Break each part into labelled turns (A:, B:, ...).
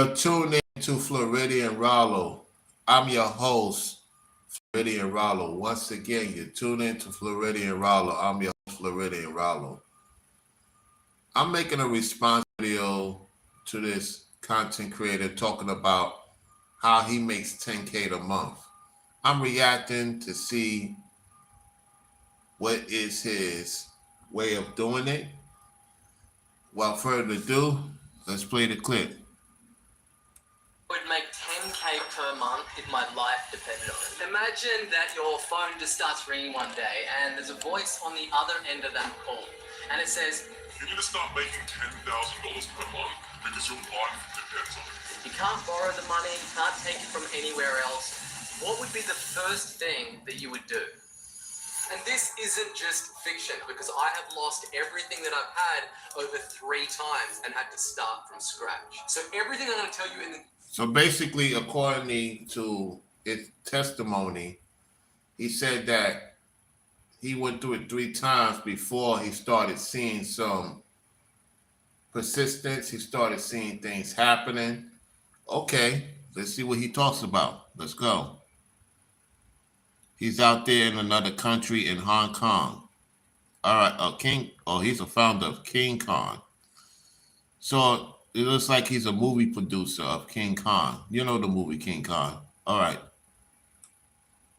A: You're tuned in to Floridian Rollo. I'm your host, Floridian Rollo. Once again, you're tuned in to Floridian Rollo. I'm your host, Floridian Rollo. I'm making a response video to this content creator talking about how he makes 10K a month. I'm reacting to see what is his way of doing it. Without further ado, let's play the clip.
B: Would make 10K per month if my life depended on it. Imagine that your phone just starts ringing one day and there's a voice on the other end of that call and it says,
C: "You need to start making $10,000 per month because your life depends on it.
B: you can't borrow the money, you can't take it from anywhere else. What would be the first thing that you would do?" And this isn't just fiction because I have lost everything that I've had over 3 times and had to start from scratch. So everything I'm going to tell you in the
A: So basically, according to his testimony, he said that he went through it 3 times before he started seeing some persistence. He started seeing things happening. Okay, let's see what he talks about. Let's go. He's out there in another country in Hong Kong. All right, he's a founder of King Kong. So it looks like he's a movie producer of King Kong. You know the movie King Kong. All right.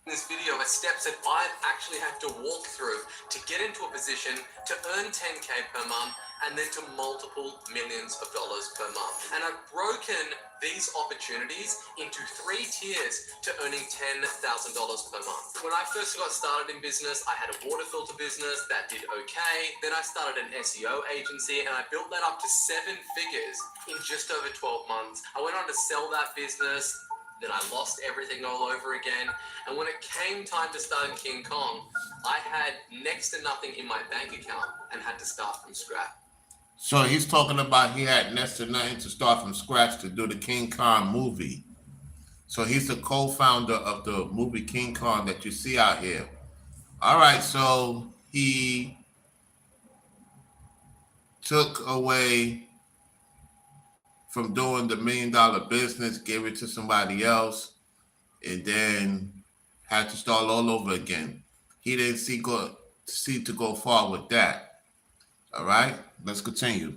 B: this video are steps that I've actually had to walk through to get into a position to earn 10K per month and then to multiple millions of dollars per month. And I've broken these opportunities into 3 tiers to earning $10,000 per month. When I first got started in business, I had a water filter business that did okay. Then I started an SEO agency and I built that up to 7 figures in just over 12 months. I went on to sell that business. Then I lost everything all over again. And when it came time to starting King Kong, I had next to nothing in my bank account and had to start from scratch.
A: So he's talking about he had next to nothing to start from scratch to do the King Kong movie. So he's the co-founder of the movie King Kong that you see out here. All right, so he took away from doing the $1 million business, gave it to somebody else, and then had to start all over again. He didn't see to go far with that. All right, let's continue.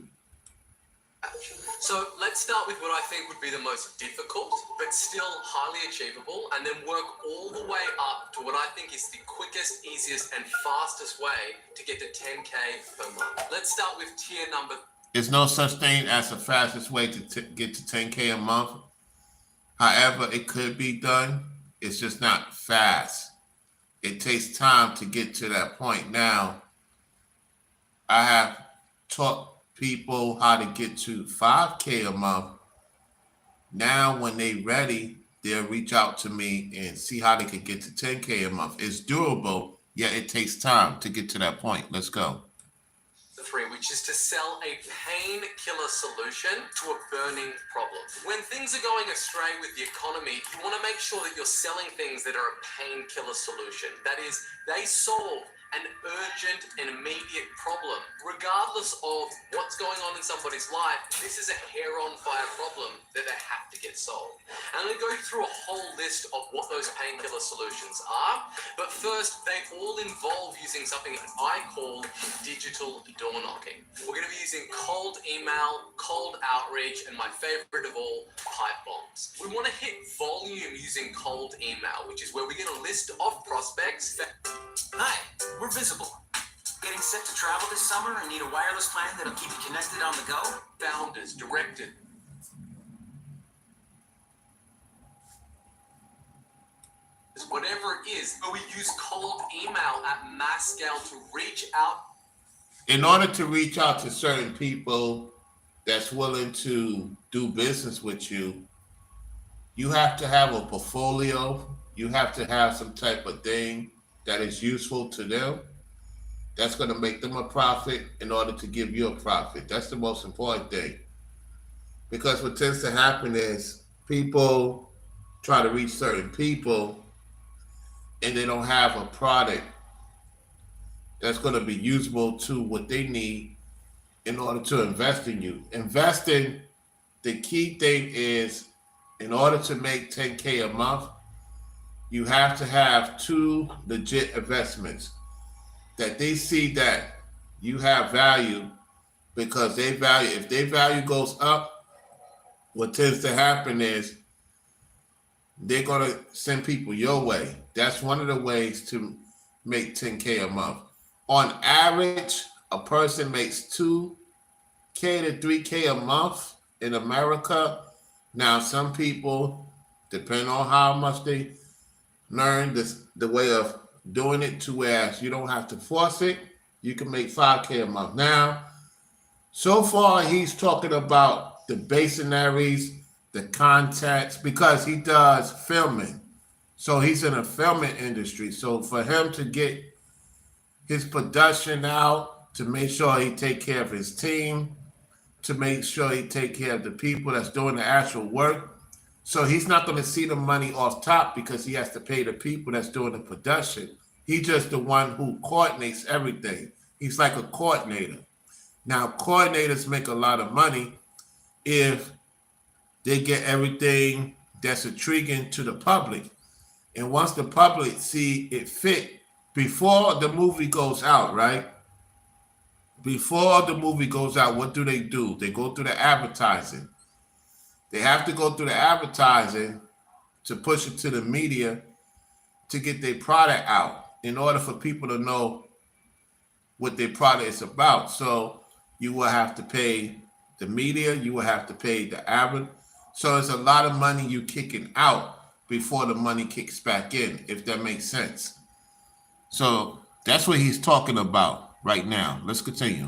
B: So let's start with what I think would be the most difficult, but still highly achievable, and then work all the way up to what I think is the quickest, easiest, and fastest way to get to 10K per month. Let's start with tier number.
A: There's no such thing as the fastest way to get to 10K a month. However, it could be done. It's just not fast. It takes time to get to that point. Now, I have taught people how to get to 5K a month. Now, when they're ready, they'll reach out to me and see how they can get to 10K a month. It's doable, yet it takes time to get to that point. Let's go.
B: 3, which is to sell a painkiller solution to a burning problem. When things are going astray with the economy, you want to make sure that you're selling things that are a painkiller solution. That is, they solve an urgent and immediate problem. Regardless of what's going on in somebody's life, this is a hair-on-fire problem that they have to get solved. And I'm going to go through a whole list of what those painkiller solutions are, but first, they all involve using something that I call digital door knocking. We're going to be using cold email, cold outreach, and my favorite of all, pipe bombs. We want to hit volume using cold email, which is where we get a list of prospects that...
D: Hi, we're Visible. Getting set to travel this summer and need a wireless plan that'll keep you connected on the go?
B: Founders, directors, whatever it is, but we use cold email at mass scale to reach out.
A: In order to reach out to certain people that's willing to do business with you, you have to have a portfolio. You have to have some type of thing that is useful to them. That's going to make them a profit in order to give you a profit. That's the most important thing. Because what tends to happen is people try to reach certain people and they don't have a product that's going to be usable to what they need in order to invest in you. Investing the key thing is, in order to make 10K a month, you have to have 2 legit investments that they see that you have value, because they value, if their value goes up, what tends to happen is they're going to send people your way. That's one of the ways to make 10K a month. On average, a person makes 2K to 3K a month in America. Now, some people, depending on how much they learn the way of doing it, to where you don't have to force it, you can make 5K a month. Now, so far, he's talking about the basenaries, the contacts, because he does filming. So he's in the filming industry. So for him to get his production out, to make sure he take care of his team, to make sure he take care of the people that's doing the actual work. So he's not going to see the money off top, because he has to pay the people that's doing the production. He's just the one who coordinates everything. He's like a coordinator. Now, coordinators make a lot of money if they get everything that's intriguing to the public. And once the public see it fit, before the movie goes out, right? Before the movie goes out, what do? They go through the advertising. They have to go through the advertising to push it to the media to get their product out, in order for people to know what their product is about. So you will have to pay the media, you will have to pay the advert. So it's a lot of money you kicking out before the money kicks back in, if that makes sense. So that's what he's talking about right now. Let's continue.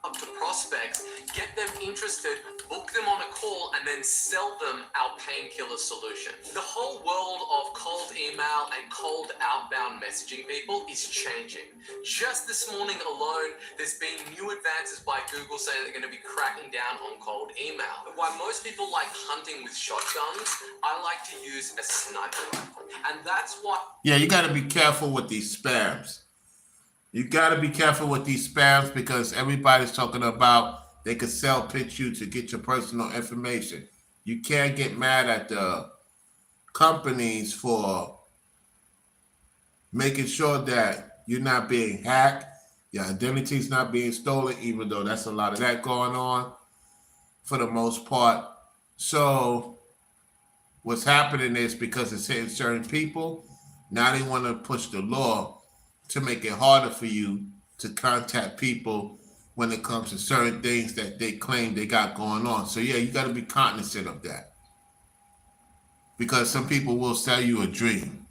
B: Up to prospects, get them interested, book them on a call, and then sell them our painkiller solution. The whole world of cold email and cold outbound messaging people is changing. Just this morning alone, there's been new advances by Google saying they're going to be cracking down on cold email. While most people like hunting with shotguns, I like to use a sniper rifle. And that's what...
A: Yeah, you got to be careful with these spams. You got to be careful with these spams, because everybody's talking about they could sell pitch you to get your personal information. You can't get mad at the companies for making sure that you're not being hacked, your identity's not being stolen, even though that's a lot of that going on for the most part. So what's happening is, because it's hitting certain people, now they want to push the law to make it harder for you to contact people when it comes to certain things that they claim they got going on. So yeah, you got to be cognizant of that, because some people will sell you a dream.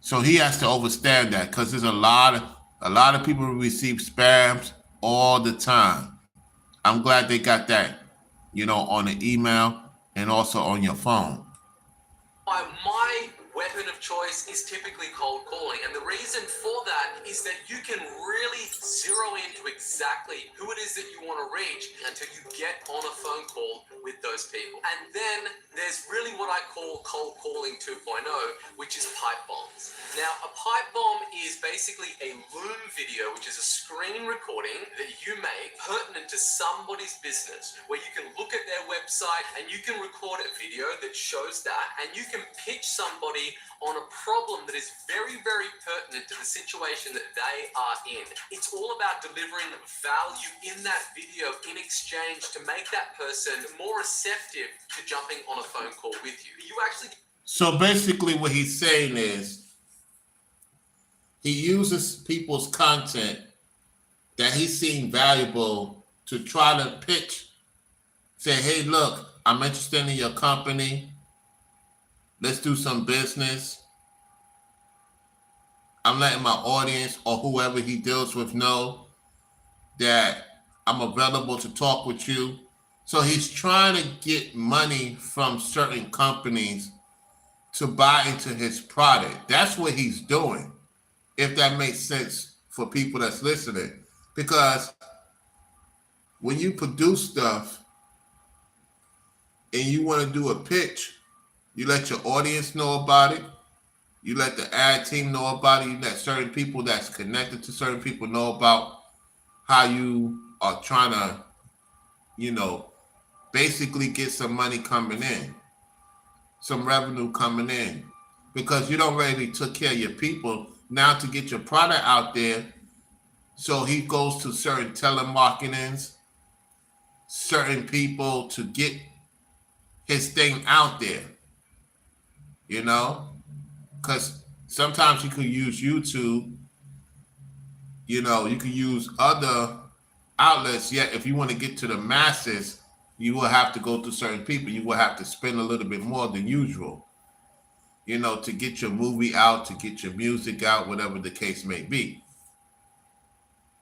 A: So he has to understand that, because there's a lot of people who receive spams all the time. I'm glad they got that, on the email and also on your phone.
B: My weapon of choice is typically cold calling, and the reason for that is that you can really zero into exactly who it is that you want to reach until you get on a phone call with those people. And then there's really what I call cold calling 2.0, which is pipe bombs. Now, a pipe bomb is basically a Loom video, which is a screen recording that you make pertinent to somebody's business, where you can look at their website and you can record a video that shows that, and you can pitch somebody on a problem that is very, very pertinent to the situation that they are in. It's all about delivering value in that video in exchange to make that person more receptive to jumping on a phone call with you. You actually...
A: So basically what he's saying is, he uses people's content that he's seen valuable to try to pitch, say, hey, look, I'm interested in your company. Let's do some business. I'm letting my audience or whoever he deals with know that I'm available to talk with you. So he's trying to get money from certain companies to buy into his product. That's what he's doing, if that makes sense for people that's listening. Because when you produce stuff and you want to do a pitch, you let your audience know about it. You let the ad team know about it. You let certain people that's connected to certain people know about how you are trying to, basically get some money coming in, some revenue coming in, because you don't really took care of your people. Now to get your product out there, so he goes to certain telemarketings, certain people to get his thing out there, you know, because sometimes you could use YouTube, you know, you could use other outlets. Yet if you want to get to the masses, you will have to go to certain people. You will have to spend a little bit more than usual, you know, to get your movie out, to get your music out, whatever the case may be.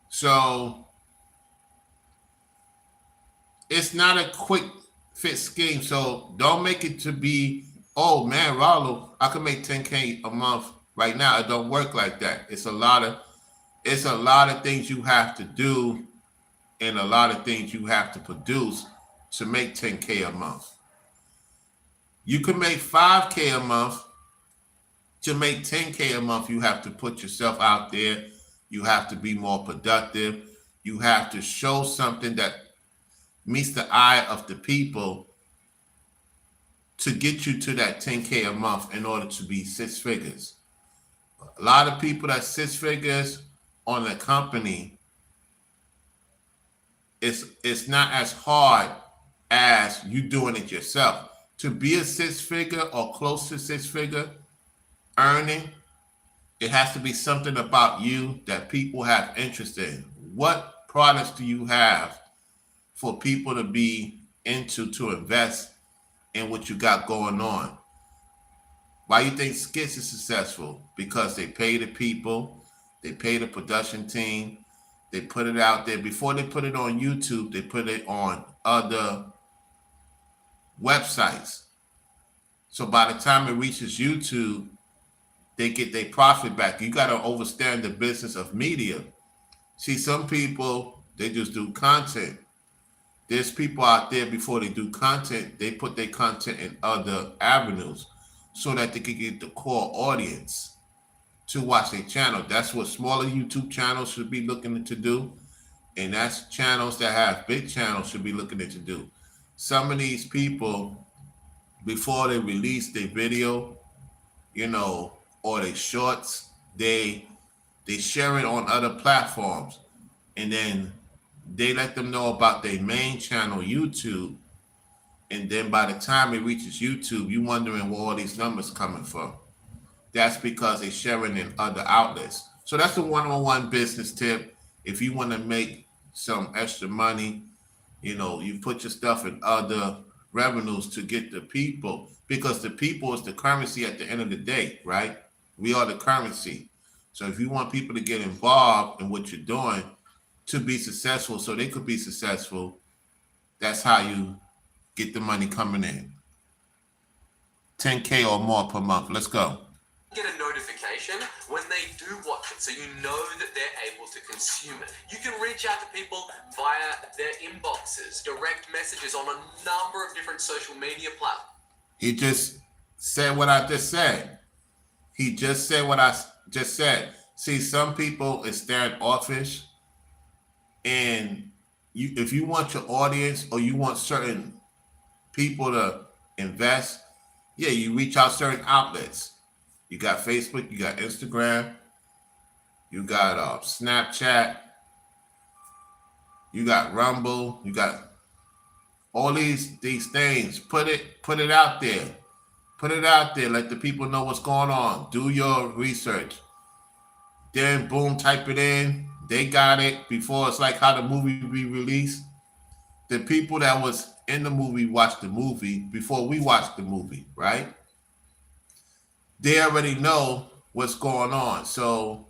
A: So it's not a quick fit scheme. So don't make it to be, oh man, Rollo, I can make 10K a month right now. It don't work like that. It's a lot of things you have to do and a lot of things you have to produce to make 10K a month. You can make 5K a month. To make 10K a month, you have to put yourself out there. You have to be more productive. You have to show something that meets the eye of the people to get you to that 10K a month in order to be six figures. A lot of people that six figures on a company, it's not as hard as you doing it yourself. To be a six figure or close to six figure earning, it has to be something about you that people have interest in. What products do you have for people to be into, to invest in what you got going on? Why you think Skits is successful? Because they pay the people, they pay the production team, they put it out there. Before they put it on YouTube, they put it on other websites. So by the time it reaches YouTube, they get their profit back. You got to understand the business of media. See, some people, they just do content. There's people out there, before they do content, they put their content in other avenues so that they can get the core audience to watch their channel. That's what smaller YouTube channels should be looking to do. And that's channels that have big channels should be looking to do. Some of these people, before they release their video, you know, or their shorts, they share it on other platforms. And then they let them know about their main channel, YouTube. And then by the time it reaches YouTube, you're wondering where all these numbers coming from. That's because they're sharing in other outlets. So that's the one-on-one business tip. If you want to make some extra money, you know, you put your stuff in other revenues to get the people, because the people is the currency at the end of the day, right? We are the currency. So if you want people to get involved in what you're doing to be successful, so they could be successful, that's how you get the money coming in. 10K or more per month. Let's go.
B: Get a notification when they do watch it, so you know that they're able to consume it. You can reach out to people via their inboxes, direct messages on a number of different social media platforms.
A: He just said what I just said. He just said what I just said. See, some people is standoffish, and if you want your audience or you want certain people to invest, yeah, you reach out certain outlets. You got Facebook, you got Instagram, you got Snapchat, you got Rumble, you got all these things. Put it out there. Put it out there. Let the people know what's going on. Do your research. Then boom, type it in. They got it before. It's like how the movie be released. The people that was in the movie watched the movie before we watched the movie, right? They already know what's going on. So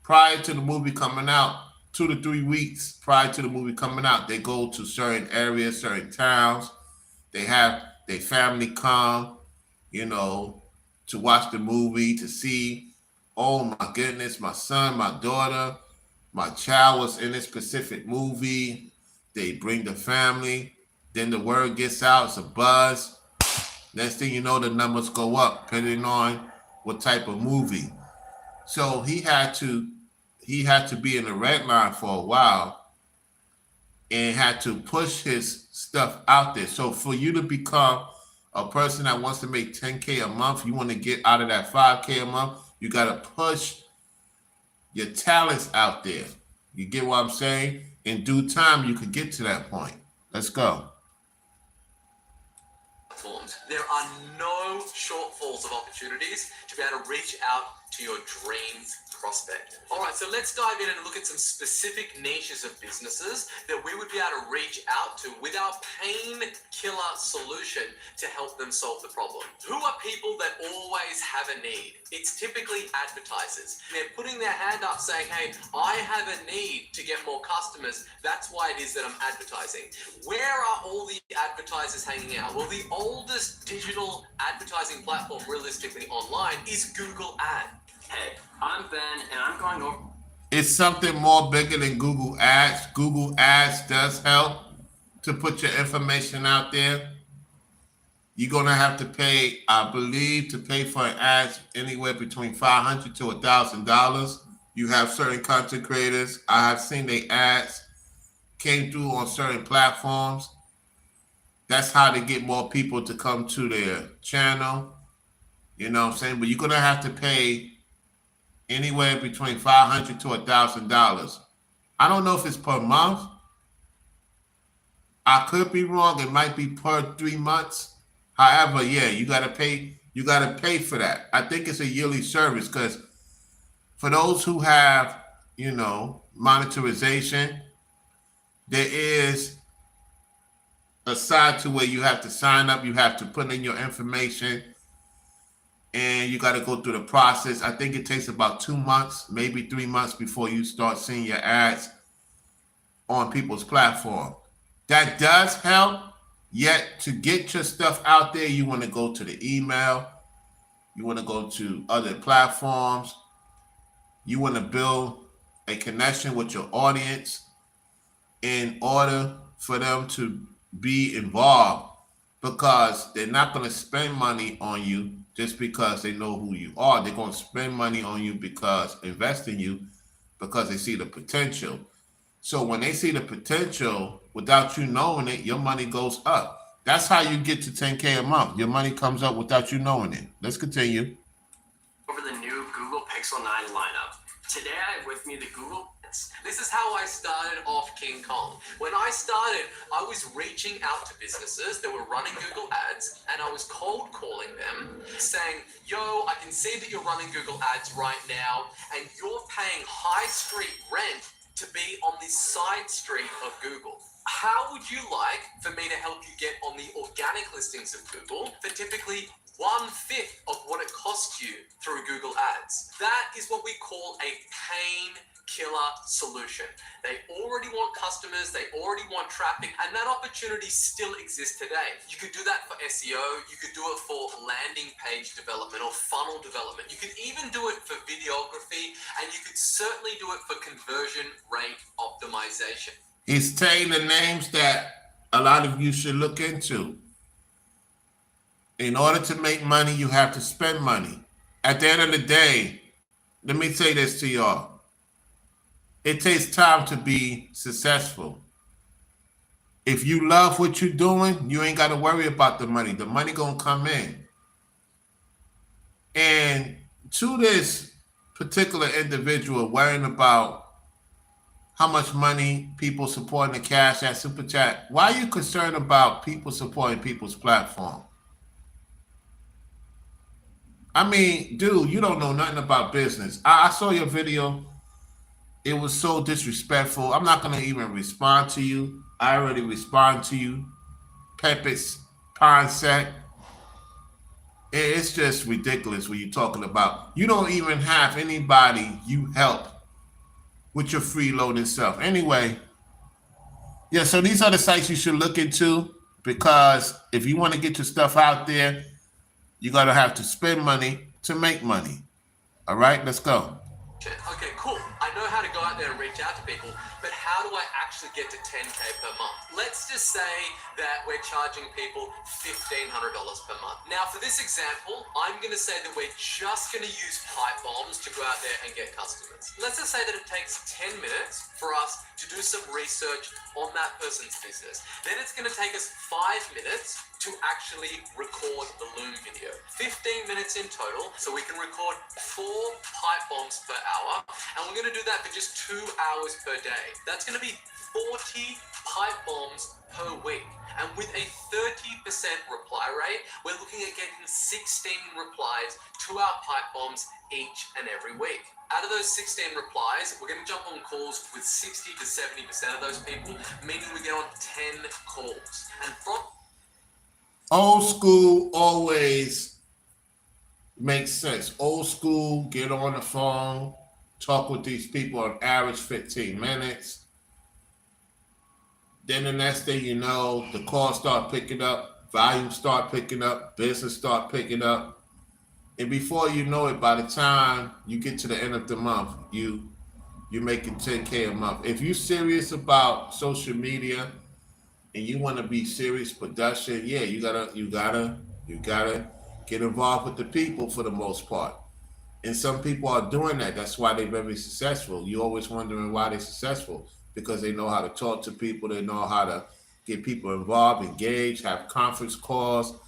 A: prior to the movie coming out, 2 to 3 weeks prior to the movie coming out, they go to certain areas, certain towns. They have their family come, you know, to watch the movie, to see, oh my goodness, my son, my daughter, my child was in this specific movie. They bring the family. Then the word gets out, it's a buzz. Next thing you know, the numbers go up, depending on what type of movie. So he had to be in the red line for a while and had to push his stuff out there. So for you to become a person that wants to make 10K a month, you want to get out of that 5K a month, you got to push your talents out there. You get what I'm saying? In due time, you could get to that point. Let's go.
B: There are no shortfalls of opportunities to be able to reach out to your dream prospect. All right, so let's dive in and look at some specific niches of businesses that we would be able to reach out to with our painkiller solution to help them solve the problem. Who are people that always have a need? It's typically advertisers. They're putting their hand up saying, hey, I have a need to get more customers. That's why it is that I'm advertising. Where are all the advertisers hanging out? Well, the oldest digital advertising platform realistically online is Google Ads.
D: Hey, I'm Ben, and I'm going over.
A: It's something more bigger than Google Ads. Google Ads does help to put your information out there. You're going to have to pay, I believe, to pay for an ad anywhere between $500 to $1,000. You have certain content creators. I have seen their ads came through on certain platforms. That's how they get more people to come to their channel. You know what I'm saying? But you're going to have to pay anywhere between $500 to $1,000. I don't know if it's per month. I could be wrong. It might be per 3 months. However, yeah, you gotta pay. You gotta pay for that. I think it's a yearly service because for those who have, you know, monetization, there is a side to where you have to sign up. You have to put in your information, and you got to go through the process. I think it takes about 2 months, maybe 3 months before you start seeing your ads on people's platform. That does help. Yet to get your stuff out there, you want to go to the email. You want to go to other platforms. You want to build a connection with your audience in order for them to be involved, because they're not going to spend money on you just because they know who you are. They're going to spend money on you because invest in you because they see the potential. So when they see the potential, without you knowing it, your money goes up. That's how you get to 10K a month. Your money comes up without you knowing it. Let's continue.
D: Over the new Google Pixel 9 lineup. Today I have with me the Google.
B: This is how I started off King Kong. When I started, I was reaching out to businesses that were running Google Ads, and I was cold calling them saying, yo, I can see that you're running Google Ads right now, and you're paying high street rent to be on the side street of Google. How would you like for me to help you get on the organic listings of Google for typically 1/5 of what it costs you through Google Ads? That is what we call a painkiller solution. They already want customers, they already want traffic, and that opportunity still exists today. You could do that for SEO, you could do it for landing page development or funnel development. You could even do it for videography, and you could certainly do it for conversion rate optimization.
A: He's saying the names that a lot of you should look into. In order to make money, you have to spend money. At the end of the day, let me say this to y'all. It takes time to be successful. If you love what you're doing, you ain't got to worry about the money. The money gonna come in. And to this particular individual worrying about how much money people supporting the Cash App Super Chat, why are you concerned about people supporting people's platform? I mean, dude, you don't know nothing about business. I saw your video. It was so disrespectful. I'm not going to even respond to you. I already respond to you. Peppe's Ponsec. It's just ridiculous what you're talking about. You don't even have anybody you help with your freeloading stuff. Anyway, yeah, so these are the sites you should look into, because if you want to get your stuff out there, you're going to have to spend money to make money. All right, let's go.
B: Okay, cool. I know how to go out there and reach out to people, but how do I actually get to 10K per month? Let's just say that we're charging people $1,500 per month. Now, for this example, I'm going to say that we're just going to use pipe bombs to go out there and get customers. Let's just say that it takes 10 minutes for us to do some research on that person's business. Then it's going to take us 5 minutes to actually record the Loom video. 15 minutes in total, so we can record 4 pipe bombs per hour, and we're going to do that for just 2 hours per day. That's going to be 40 pipe bombs per week. And with a 30% reply rate, we're looking at getting 16 replies to our pipe bombs each and every week. Out of those 16 replies, we're going to jump on calls with 60 to 70% of those people, meaning we get on 10 calls. And from
A: Old school always makes sense. Old school, get on the phone, talk with these people on average 15 minutes. Then the next thing you know, the calls start picking up, volume start picking up, business start picking up. And before you know it, by the time you get to the end of the month, you're making 10K a month. If you're serious about social media and you want to be serious production, yeah, you gotta get involved with the people for the most part. And some people are doing that. That's why they're very successful. You're always wondering why they're successful, because they know how to talk to people. They know how to get people involved, engaged, have conference calls.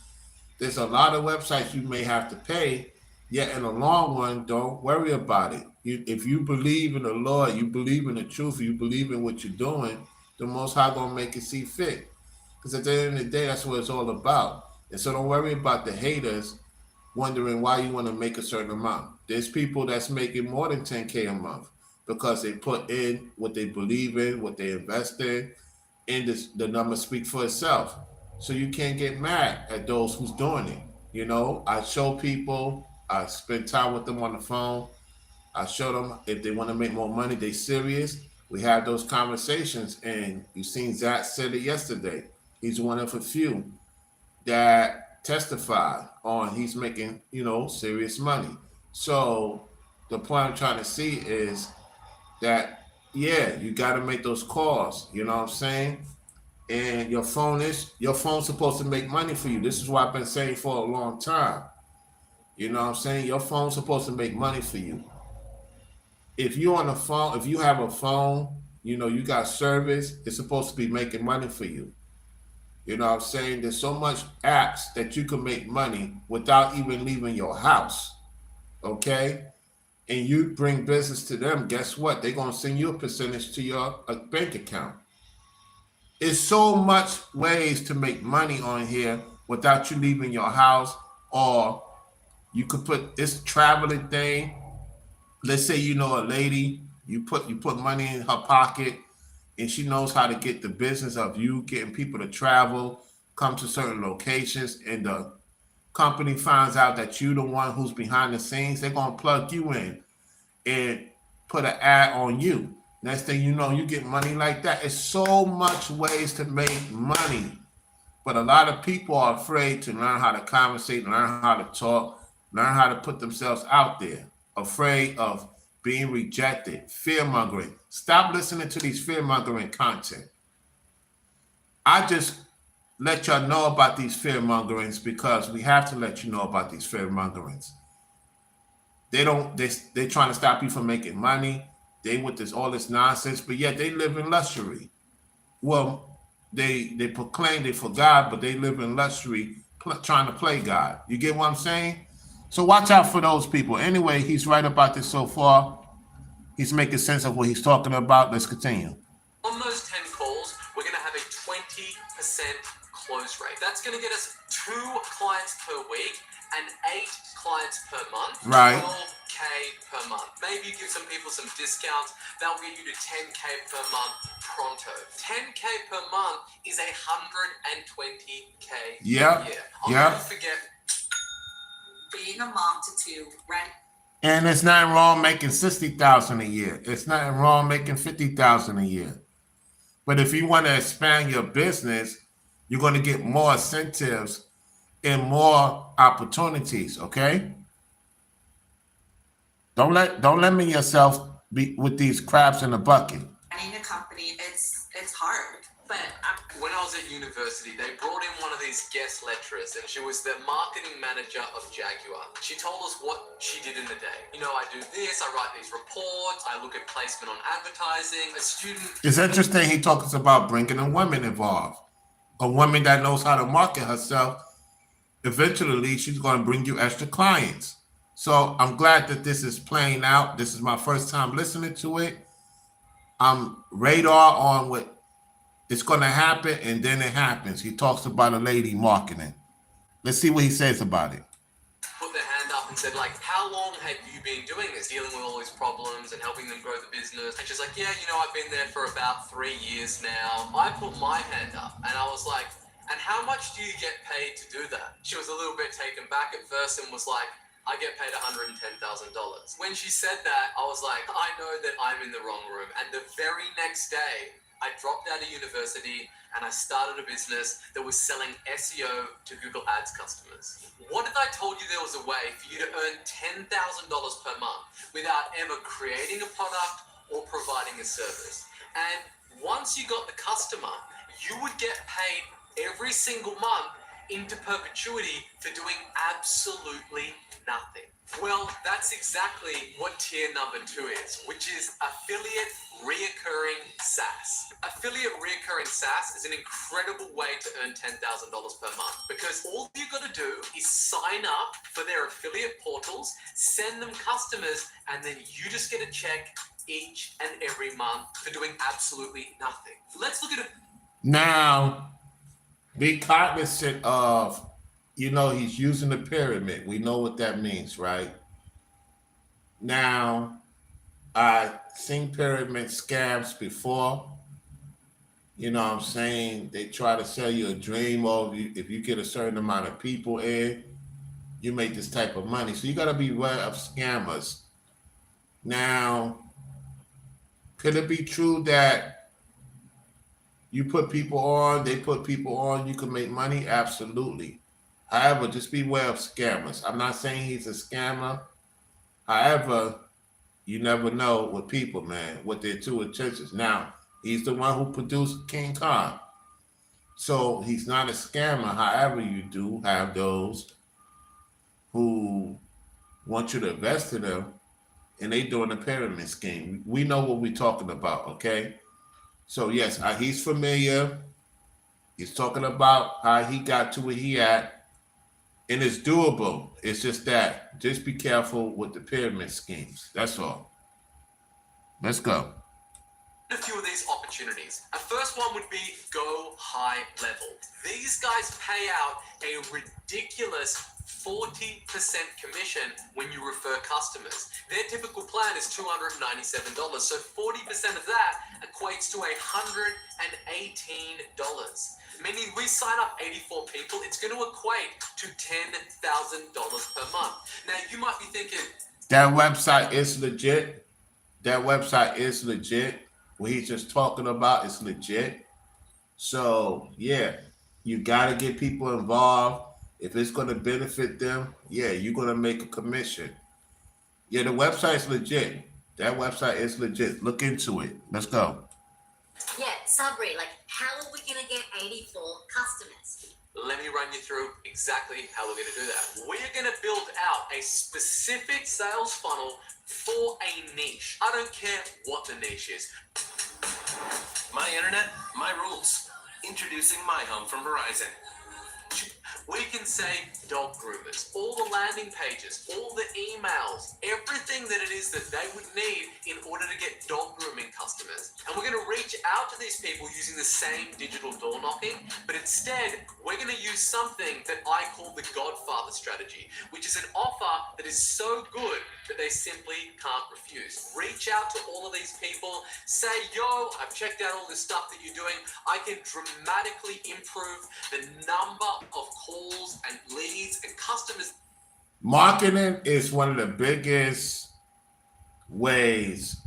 A: There's a lot of websites you may have to pay, yet in the long run, don't worry about it. If you believe in the Lord, you believe in the truth, you believe in what you're doing, the Most High gonna make it see fit. Because at the end of the day, that's what it's all about. And so don't worry about the haters wondering why you want to make a certain amount. There's people that's making more than 10K a month because they put in what they believe in, what they invest in, and the numbers speak for itself. So you can't get mad at those who's doing it. You know, I show people, I spend time with them on the phone. I show them if they want to make more money, they serious. We have those conversations, and you've seen Zach said it yesterday. He's one of a few that testify on he's making, serious money. So the point I'm trying to see is that, yeah, you got to make those calls, you know what I'm saying? And your phone's supposed to make money for you. This is what I've been saying for a long time. You know what I'm saying? Your phone's supposed to make money for you. If you have a phone, you got service, it's supposed to be making money for you. You know what I'm saying? There's so much apps that you can make money without even leaving your house. Okay? And you bring business to them, guess what? They're going to send you a percentage to your bank account. It's so much ways to make money on here without you leaving your house. Or you could put this traveling thing. Let's say you know a lady, you put money in her pocket, and she knows how to get the business of you getting people to travel, come to certain locations, and the company finds out that you're the one who's behind the scenes. They're going to plug you in and put an ad on you. Next thing you know, you get money like that. It's so much ways to make money. But a lot of people are afraid to learn how to conversate, learn how to talk, learn how to put themselves out there. Afraid of being rejected, fear-mongering. Stop listening to these fear-mongering content. I just let y'all know about these fear-mongerings because we have to let you know about these fear-mongerings. They're trying to stop you from making money. They with all this nonsense, but yet they live in luxury. Well, they proclaim they for God, but they live in luxury trying to play God. You get what I'm saying? So watch out for those people. Anyway, he's right about this so far. He's making sense of what he's talking about. Let's continue.
B: On those 10 calls, we're going to have a 20% close rate. That's going to get us 2 clients per week and 8 clients per month.
A: Right.
B: 12K per month. Maybe you give some people some discounts. That'll get you to 10K per month pronto. 10K per month is 120K a year. I'll never forget
E: being a mom to 2, rent.
A: And there's nothing wrong making $60,000 a year. It's nothing wrong making $50,000 a year. But if you want to expand your business, you're going to get more incentives and more opportunities. Okay. Don't limit yourself with these crabs in the bucket.
E: running a company, it's hard. But
B: When I was at university, they brought in one of these guest lecturers, and she was the marketing manager of Jaguar. She told us what she did in the day. You know, I do this, I write these reports, I look at placement on advertising. A student.
A: It's interesting he talks about bringing a woman involved. A woman that knows how to market herself. Eventually, she's going to bring you extra clients. So I'm glad that this is playing out. This is my first time listening to it. I'm radar on what it's going to happen, and then it happens. He talks about a lady marketing. Let's see what he says about it.
B: Put their hand up and said, like, how long have you been doing this, dealing with all these problems and helping them grow the business? And she's like, yeah, you know, I've been there for about 3 years now. I put my hand up and I was like, and how much do you get paid to do that? She was a little bit taken back at first and was like, I get paid $110,000. When she said that, I was like, I know that I'm in the wrong room. And the very next day, I dropped out of university and I started a business that was selling SEO to Google Ads customers. What if I told you there was a way for you to earn $10,000 per month without ever creating a product or providing a service? And once you got the customer, you would get paid every single month into perpetuity for doing absolutely nothing. Well, that's exactly what tier number 2 is, which is affiliate reoccurring SaaS. Affiliate reoccurring SaaS is an incredible way to earn $10,000 per month because all you got to do is sign up for their affiliate portals, send them customers, and then you just get a check each and every month for doing absolutely nothing. Let's look at it.
A: Now, be cognizant of, you know, he's using the pyramid. We know what that means, right? Now, I've seen pyramid scams before. You know what I'm saying? They try to sell you a dream of if you get a certain amount of people in, you make this type of money. So you got to be aware of scammers. Now, could it be true that you put people on, they put people on, you can make money? Absolutely. However, just beware of scammers. I'm not saying he's a scammer. However, you never know with people, man, what their true intentions. Now, he's the one who produced King Kong. So he's not a scammer. However, you do have those who want you to invest in them, and they doing a pyramid scheme. We know what we're talking about, okay? So yes, he's familiar. He's talking about how he got to where he at, and it's doable. It's just that, just be careful with the pyramid schemes. That's all. Let's go.
B: A few of these opportunities. A first one would be go high level. These guys pay out a ridiculous 40% commission when you refer customers. Their typical plan is $297, so 40% of that equates to $118. Meaning we sign up 84 people, it's going to equate to $10,000 per month. Now you might be thinking,
A: that website is legit. That website is legit. What he's just talking about is legit. So yeah, you got to get people involved. If it's going to benefit them, yeah, you're going to make a commission. Yeah, the website's legit. That website is legit. Look into it. Let's go.
F: Yeah, Sabri, like, how are we going to get 84 customers?
B: let me run you through exactly how we're going to do that. We're going to build out a specific sales funnel for a niche. I don't care what the niche is.
D: My internet, my rules. Introducing My Home from Verizon.
B: We can say dog groomers, all the landing pages, all the emails, everything that it is that they would need in order to get dog grooming customers. And we're going to reach out to these people using the same digital door knocking, but instead we're going to use something that I call the Godfather strategy, which is an offer that is so good that they simply can't refuse. Reach out to all of these people, say, yo, I've checked out all this stuff that you're doing. I can dramatically improve the number of calls and leads and customers.
A: Marketing is one of the biggest ways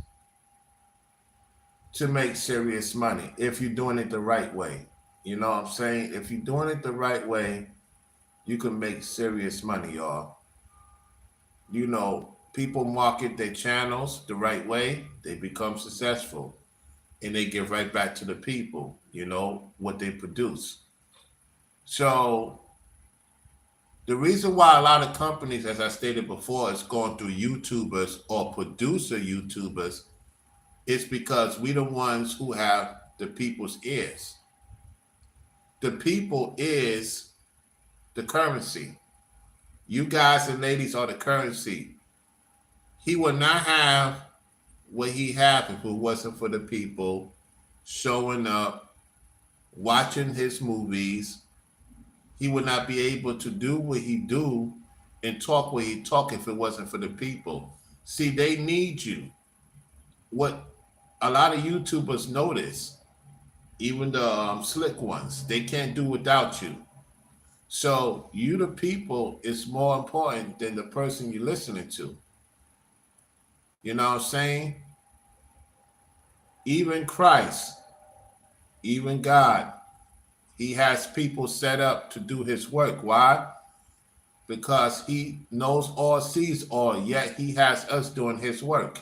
A: to make serious money if you're doing it the right way. You know what I'm saying? If you're doing it the right way, you can make serious money, y'all. You know, people market their channels the right way, they become successful. and they give right back to the people, what they produce. So the reason why a lot of companies, as I stated before, is going through YouTubers or producer YouTubers is because we the ones who have the people's ears. The people is the currency. You guys and ladies are the currency. He would not have what he have if it wasn't for the people showing up, watching his movies. He would not be able to do what he do and talk what he talk if it wasn't for the people. See, they need you. What a lot of YouTubers notice, even the slick ones, they can't do without you. So you, the people, is more important than the person you're listening to. You know what I'm saying? Even Christ, even God, he has people set up to do his work. Why? Because he knows all, sees all, yet he has us doing his work.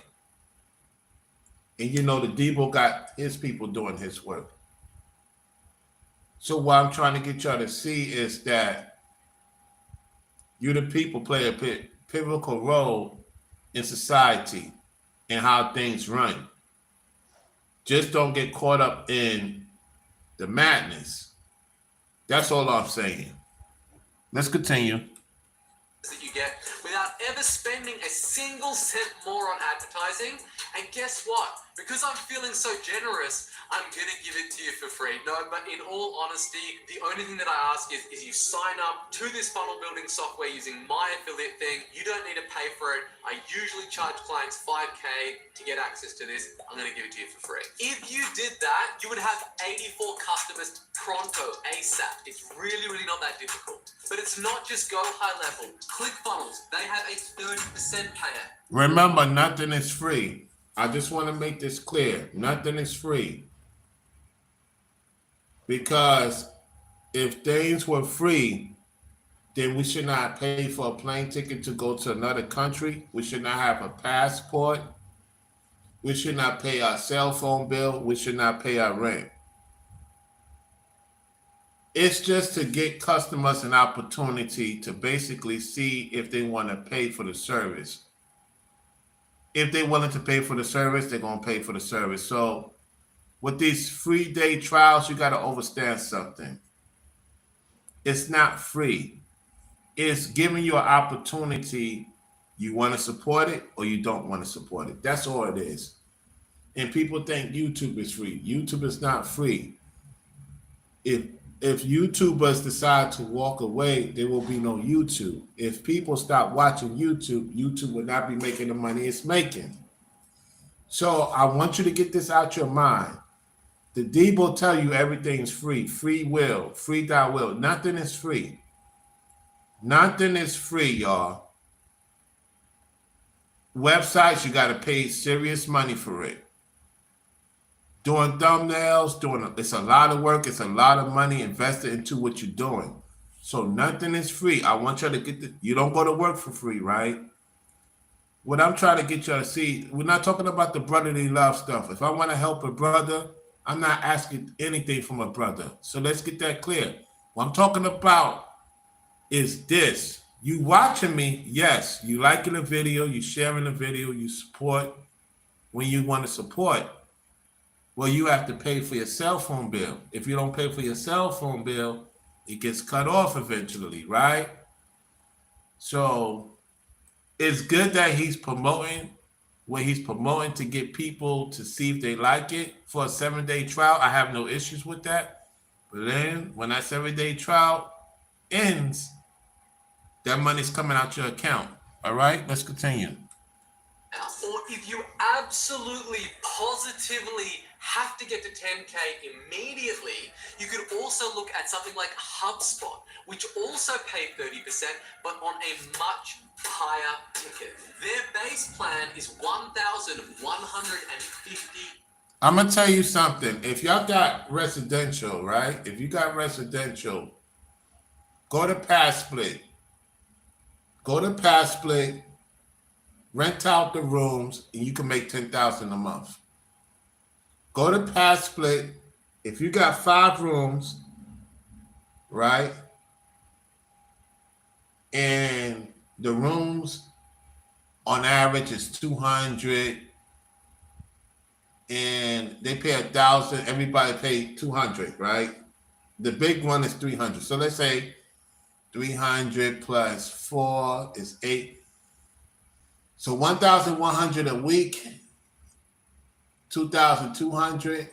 A: And the Debo got his people doing his work. So what I'm trying to get y'all to see is that you, the people, play a pivotal role in society and how things run. Just don't get caught up in the madness. That's all I'm saying. Let's continue.
B: That you get without ever spending a single cent more on advertising. And guess what? Because I'm feeling so generous, I'm gonna give it to you for free. No, but in all honesty, the only thing that I ask is you sign up to this funnel building software using my affiliate thing. You don't need to pay for it. I usually charge clients $5K to get access to this. I'm gonna give it to you for free. If you did that, you would have 84 customers pronto, ASAP. It's really, really not that difficult. But it's not just go high level. ClickFunnels, they have a 30% payout.
A: Remember, nothing is free. I just want to make this clear. Nothing is free. Because if things were free, then we should not pay for a plane ticket to go to another country. We should not have a passport. We should not pay our cell phone bill. We should not pay our rent. It's just to get customers an opportunity to basically see if they want to pay for the service. If they're willing to pay for the service, they're going to pay for the service. So with these free day trials, you got to understand something. It's not free. It's giving you an opportunity. You want to support it or you don't want to support it. That's all it is. And people think YouTube is free. YouTube is not free. If YouTubers decide to walk away, there will be no YouTube. If people stop watching YouTube, YouTube will not be making the money it's making. So I want you to get this out your mind. The Debo tell you everything's free. Free will, free thy will. Nothing is free. Nothing is free, y'all. Websites, you got to pay serious money for it. Doing thumbnails, it's a lot of work. It's a lot of money invested into what you're doing. So nothing is free. I want y'all to get you don't go to work for free, right? What I'm trying to get y'all to see, we're not talking about the brotherly love stuff. If I want to help a brother, I'm not asking anything from a brother. So let's get that clear. What I'm talking about is this. You watching me, yes. You liking the video, you sharing the video, you support when you want to support. Well, you have to pay for your cell phone bill. If you don't pay for your cell phone bill, it gets cut off eventually, right? So it's good that he's promoting what he's promoting to get people to see if they like it for a 7-day trial. I have no issues with that. But then when that 7-day trial ends, that money's coming out your account. All right, let's continue.
B: Or if you absolutely, positively have to get to 10K immediately, you could also look at something like HubSpot, which also pay 30%, but on a much higher ticket. Their base plan is $1,150.
A: I'm going to tell you something. If y'all got residential, right? If you got residential, go to PassSplit. Go to PassSplit, rent out the rooms, and you can make $10,000 a month. Go to Pad Split. If you got 5 rooms, right, and the rooms on average is 200, and they pay 1,000. Everybody pay 200, right? The big one is 300. So let's say 300 plus 4 is 8. So 1,100 a week, 2,200.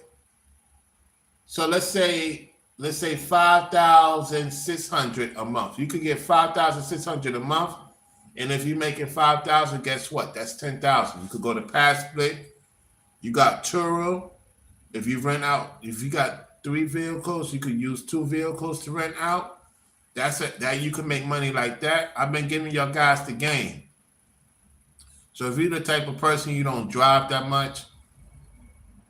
A: So let's say 5,600 a month. You could get 5,600 a month, and if you're making 5,000, guess what? That's 10,000. You could go to Pad Split. You got Turo. If you got 3 vehicles, you could use 2 vehicles to rent out. That you can make money like that. I've been giving y'all guys the game. So if you're the type of person you don't drive that much,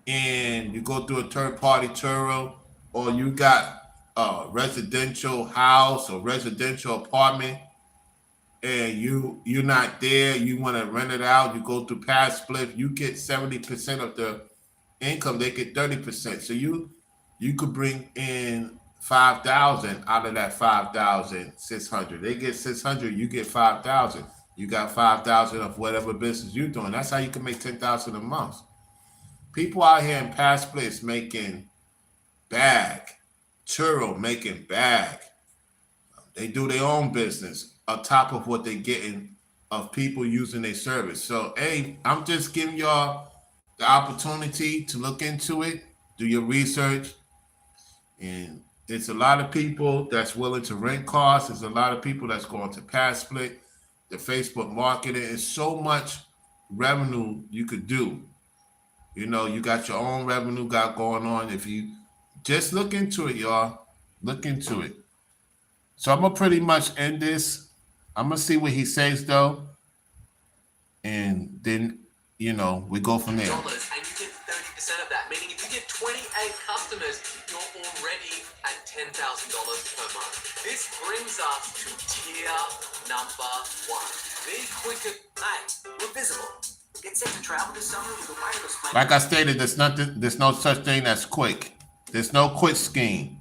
A: and you go through a third-party Turo, or you got a residential house or residential apartment, and you're not there, you want to rent it out, you go through Pad Split, you get 70% of the income, they get 30%. So you could bring in 5,000 out of that 5,600. They get 600, you get 5,000. You got 5,000 of whatever business you're doing. That's how you can make 10,000 a month. People out here in Pad Splits making bag. Turo making bag. They do their own business on top of what they're getting of people using their service. So, hey, I'm just giving y'all the opportunity to look into it, do your research. And it's a lot of people that's willing to rent cars. There's a lot of people that's going to Pad Split. The Facebook marketing is so much revenue you could do. You know, you got your own revenue going on. If you just look into it, y'all, look into it. So I'm going to pretty much end this. I'm going to see what he says, though. And then, you know, we go from there.
B: And you get 30% of that, meaning if you get 28 customers, you're already at $10,000 per month. This brings us to tier number 1. The quicker.
D: Hi, we're Visible. Get set to travel this summer with a wireless plan.
A: Like I stated, there's no such thing as quick. There's no quick scheme.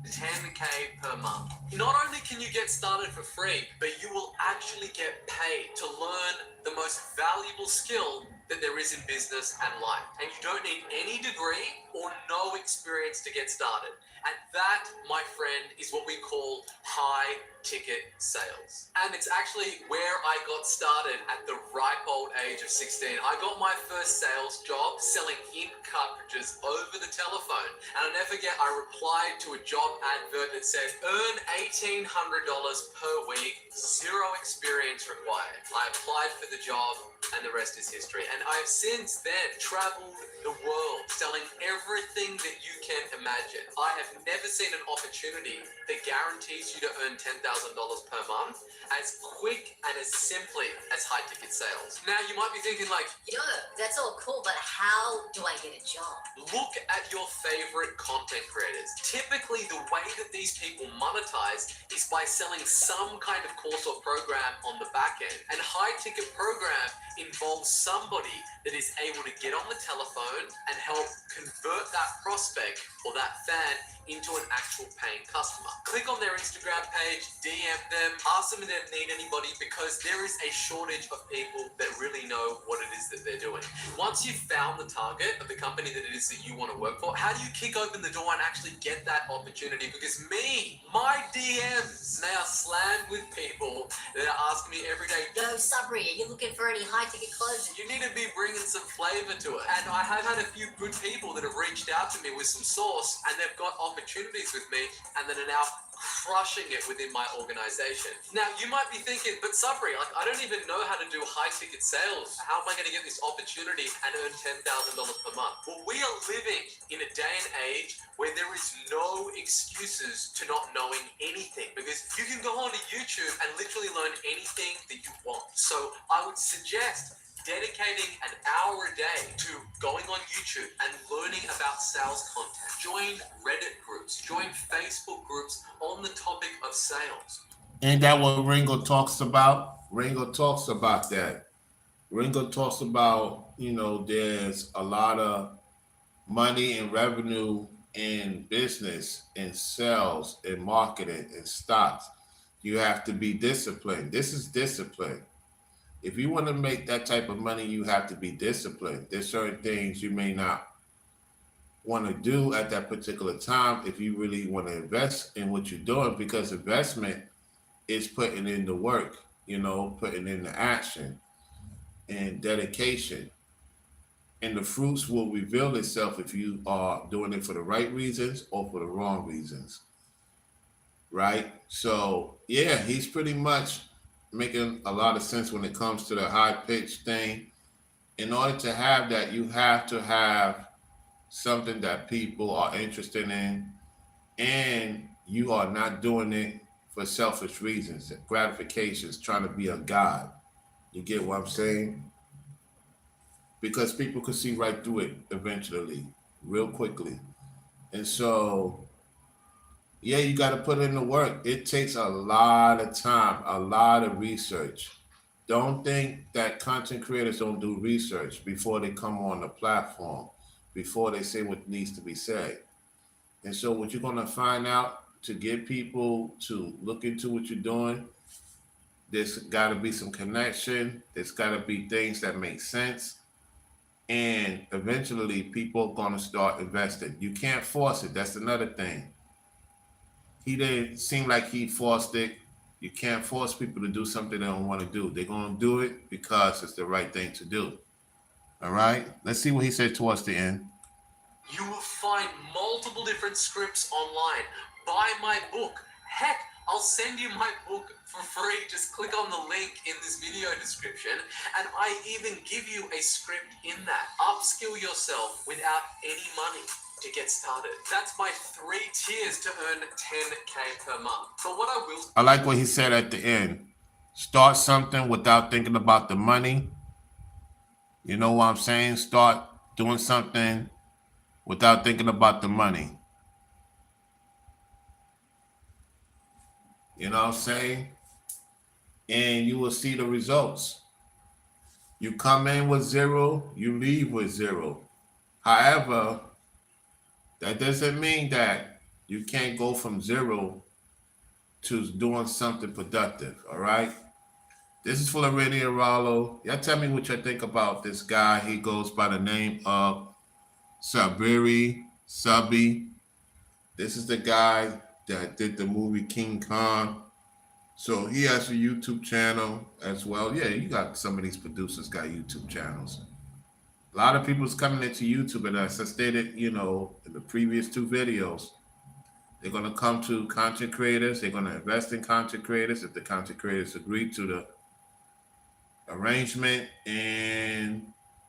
B: 10K per month. Not only can you get started for free, but you will actually get paid to learn the most valuable skill that there is in business and life. And you don't need any degree or no experience to get started. And that, my friend, is what we call high ticket sales. And it's actually where I got started at the ripe old age of 16. I got my first sales job selling ink cartridges over the telephone. And I'll never forget, I replied to a job advert that said, earn $1,800 per week, 0 experience required. I applied for the job, and the rest is history. And I've since then traveled the world selling everything that you can imagine. I have never seen an opportunity that guarantees you to earn $10,000 per month as quick and as simply as high ticket sales. Now you might be thinking like,
F: Yo, that's all cool, but how do I get a job?
B: look at your favorite content creators. Typically, the way that these people monetize is by selling some kind of course or program on the back end. And high ticket program involves somebody that is able to get on the telephone and help convert that prospect or that fan into an actual paying customer. Click on their Instagram page, DM them, ask them if they need anybody, because there is a shortage of people that really know what it is that they're doing. Once you've found the target of the company that it is that you want to work for, how do you kick open the door and actually get that opportunity? Because my DMs, they are slammed with people that are asking me every day,
F: Yo, Sabri, are you looking for any high ticket clothes?
B: you need to be bringing some flavor to it. And I have had a few good people that have reached out to me with some sauce, and they've got opportunities with me, and that are now crushing it within my organization. Now, you might be thinking, but Sabri, like, I don't even know how to do high ticket sales. How am I going to get this opportunity and earn $10,000 per month? Well, we are living in a day and age where there is no excuses to not knowing anything, because you can go onto YouTube and literally learn anything that you want. So I would suggest dedicating an hour a day to going on YouTube and learning about sales content. Join Reddit groups, join Facebook groups on the topic of sales.
A: Ain't that what Ringo talks about? Ringo talks about that. Ringo talks about, there's a lot of money and revenue in business, in sales, in marketing, in stocks, you have to be disciplined. This is discipline. If you want to make that type of money, you have to be disciplined. There's certain things you may not want to do at that particular time if you really want to invest in what you're doing, because investment is putting in the work, putting in the action and dedication. And the fruits will reveal itself if you are doing it for the right reasons or for the wrong reasons. Right? So, yeah, he's pretty much making a lot of sense when it comes to the high pitch thing. In order to have that, you have to have something that people are interested in, and you are not doing it for selfish reasons, gratifications, trying to be a god. You get what I'm saying? Because people could see right through it eventually, real quickly. And so, yeah, you got to put in the work. It takes a lot of time, a lot of research. Don't think that content creators don't do research before they come on the platform, before they say what needs to be said. And so what you're going to find out to get people to look into what you're doing, there's got to be some connection. There's got to be things that make sense. And eventually people are going to start investing. You can't force it. That's another thing. He didn't seem like he forced it. You can't force people to do something they don't want to do. They're going to do it because it's the right thing to do. All right? Let's see what he said towards the end.
B: You will find multiple different scripts online. Buy my book. Heck, I'll send you my book for free. Just click on the link in this video description. And I even give you a script in that. Upskill yourself without any money to get started. That's my 3 tiers to earn 10K per month. But what I will...
A: I like what he said at the end. Start something without thinking about the money. You know what I'm saying? Start doing something without thinking about the money. You know what I'm saying? And you will see the results. You come in with 0, you leave with 0. However, that doesn't mean that you can't go from 0 to doing something productive, all right? This is Floridian Rollo. Y'all tell me what you think about this guy. He goes by the name of Sabiri Subby. This is the guy that did the movie King Kong. So he has a YouTube channel as well. Yeah, you got some of these producers got YouTube channels. A lot of people's coming into YouTube, and as I stated, in the previous 2 videos, they're going to come to content creators. They're going to invest in content creators if the content creators agree to the arrangement, and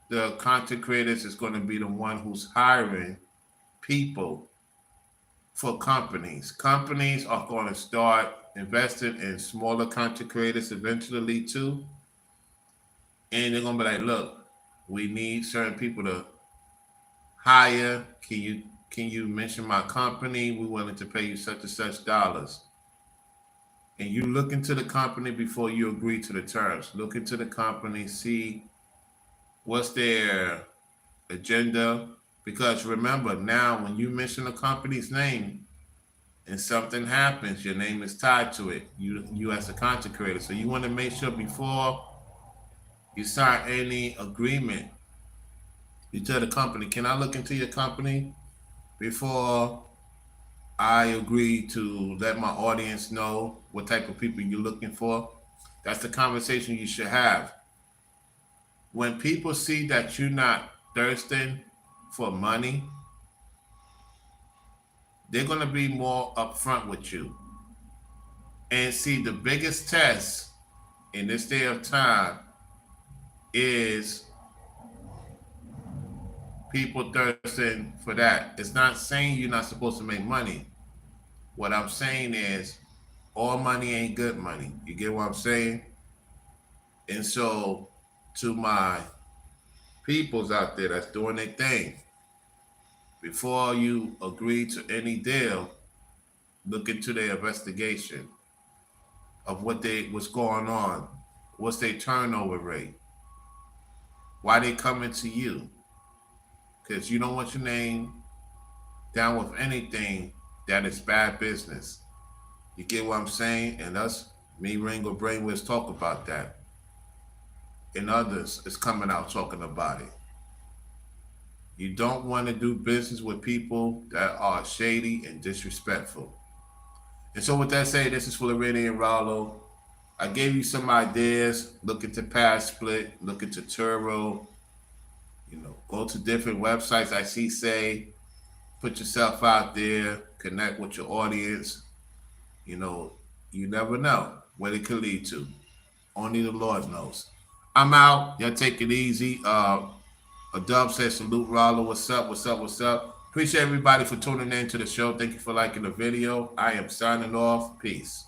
A: the content creators is going to be the one who's hiring people for companies. Companies are going to start investing in smaller content creators eventually too. And they're going to be like, look, we need certain people to hire. Can you mention my company? We're willing to pay you such and such dollars. And you look into the company before you agree to the terms. Look into the company, see what's their agenda. Because remember, now when you mention a company's name and something happens, your name is tied to it. You as a content creator. So you want to make sure before you sign any agreement, you tell the company, can I look into your company before I agree to let my audience know what type of people you're looking for? That's the conversation you should have. When people see that you're not thirsting for money, they're going to be more upfront with you. And see, the biggest test in this day of time is people thirsting for that. It's not saying you're not supposed to make money. What I'm saying is all money ain't good money. You get what I'm saying? And so to my peoples out there that's doing their thing, before you agree to any deal, look into their investigation of what's going on. What's their turnover rate? Why they coming to you? because you don't want your name down with anything that is bad business. You get what I'm saying? And us, me, Ringo, Brainwiz talk about that. And others is coming out talking about it. You don't want to do business with people that are shady and disrespectful. And so with that said, this is Floridian Rollo. I gave you some ideas. Look into PadSplit, look into Turo, go to different websites. I see say, put yourself out there, connect with your audience. You never know what it could lead to. Only the Lord knows. I'm out. Y'all take it easy. Dub says, salute Rollo. What's up? What's up? What's up? Appreciate everybody for tuning in to the show. Thank you for liking the video. I am signing off. Peace.